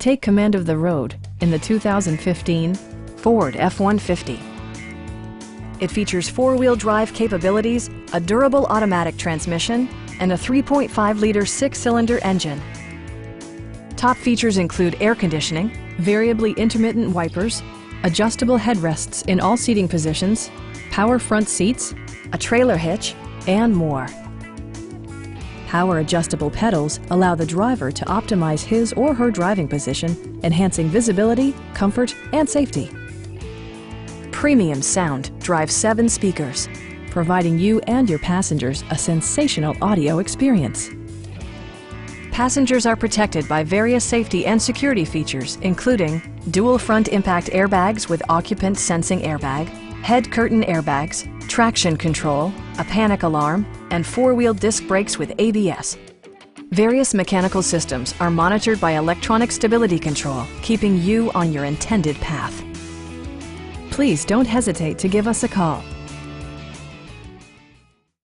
Take command of the road in the 2015 Ford F-150. It features four-wheel drive capabilities, a durable automatic transmission, and a 3.5-liter six-cylinder engine. Top features include air conditioning, variably intermittent wipers, adjustable headrests in all seating positions, power front seats, a trailer hitch, and more. Power adjustable pedals allow the driver to optimize his or her driving position, enhancing visibility, comfort, and safety. Premium sound drives 7 speakers, providing you and your passengers a sensational audio experience. Passengers are protected by various safety and security features, including dual front impact airbags with occupant sensing airbag, head curtain airbags, traction control, a panic alarm, and four-wheel disc brakes with ABS. Various mechanical systems are monitored by electronic stability control, keeping you on your intended path. Please don't hesitate to give us a call.